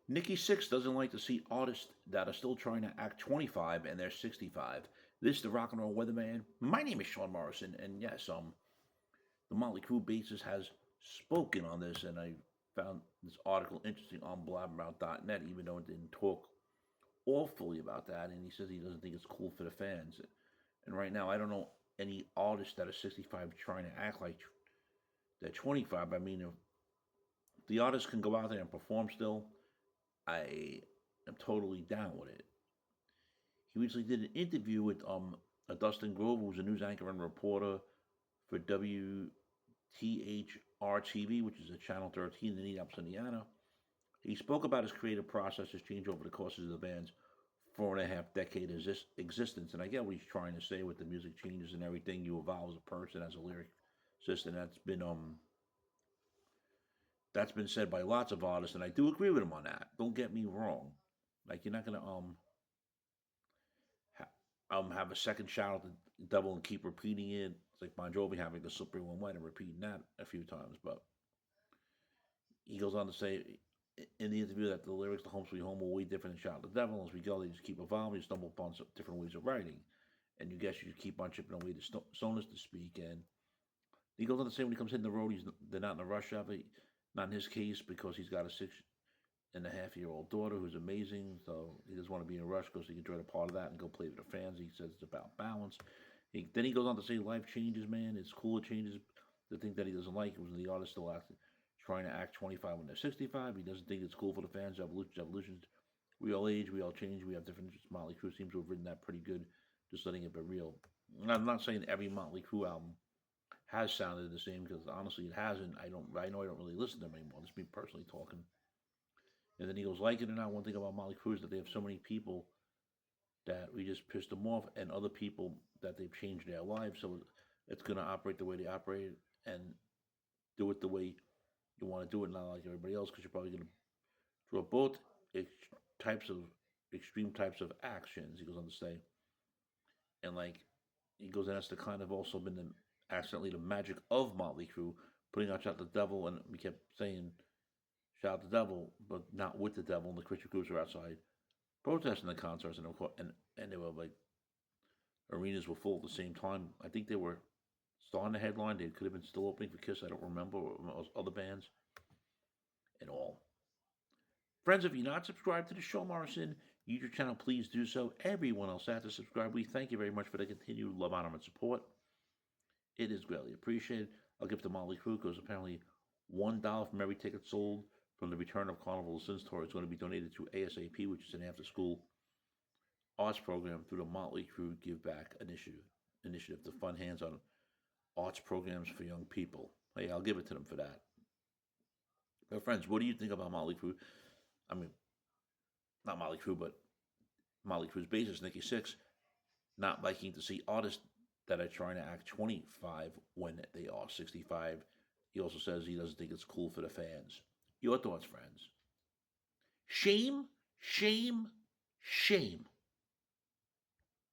Nikki Sixx doesn't like to see artists that are still trying to act 25 and they're 65. This is the Rock and Roll Weatherman. My name is Sean Morrison, and yes, the Motley Crue bassist has spoken on this, and I found this article interesting on blabbermouth.net, even though it didn't talk awfully about that. And he says he doesn't think it's cool for the fans. And right now, I don't know any artists that are 65 trying to act like they're 25. I mean, if the artist can go out there and perform still, I am totally down with it. He recently did an interview with Dustin Grove, who's a news anchor and reporter for WTHR TV, which is at Channel 13 in Indianapolis, Indiana. He spoke about his creative process has changed over the course of the band's 4.5 decade existence, and I get what he's trying to say with the music changes and everything. You evolve as a person, as a lyricist, and that's been said by lots of artists, and I do agree with him on that. Don't get me wrong. Like you're not gonna have a second shot at the devil and keep repeating it. It's like Bon Jovi having the slippery when wet and repeating that a few times. But he goes on to say in the interview that the lyrics to Home Sweet Home were way different than Shout at the Devil. As we go, they just keep evolving. You stumble upon some different ways of writing. And you guess you keep on chipping away the stones to speak. And he goes on to say when he comes hitting the road, they're not in a rush of it. Not in his case because he's got a 6.5-year-old daughter who's amazing. So he doesn't want to be in a rush because he can enjoy the part of that and go play with the fans. He says it's about balance. Then he goes on to say life changes, man. It's cool. It changes. The thing that he doesn't like is when the artist still trying to act 25 when they're 65. He doesn't think it's cool for the fans. Evolutions. We all age. We all change. We have different interests. Motley Crue seems to have written that pretty good. Just letting it be real. And I'm not saying every Motley Crue album has sounded the same because honestly it hasn't. I know I don't really listen to them anymore. This is me personally talking. And then he goes, like it or not, one thing about Motley Crue is that they have so many people that we just pissed them off, and other people that they've changed their lives. So it's going to operate the way they operate and do it the way you want to do it, not like everybody else, because you're probably going to draw both types of extreme types of actions. He goes on to say, and like he goes, and that's the kind of also been accidentally the magic of Motley Crue, putting out "Shout the Devil," and we kept saying "Shout the Devil," but not with the devil. And the Christian groups were outside protesting the concerts, and of course, and they were like arenas were full at the same time. I think they were still on the headline. They could have been still opening for Kiss. I don't remember, or other bands and all. Friends, if you're not subscribed to the show, Morrison, YouTube channel, please do so. Everyone else has to subscribe. We thank you very much for the continued love, honor, and support. It is greatly appreciated. I'll give to Motley Crue because apparently $1 from every ticket sold from the Return of Carnival of Sins tour is going to be donated to ASAP, which is an after-school arts program through the Motley Crue Give Back initiative to fund hands-on arts programs for young people. Hey, I'll give it to them for that. But friends, what do you think about Motley Crue? I mean, not Motley Crue, but Motley Crue's bassist, Nikki Sixx, not liking to see artists that are trying to act 25 when they are 65. He also says he doesn't think it's cool for the fans. Your thoughts, friends? Shame, shame, shame.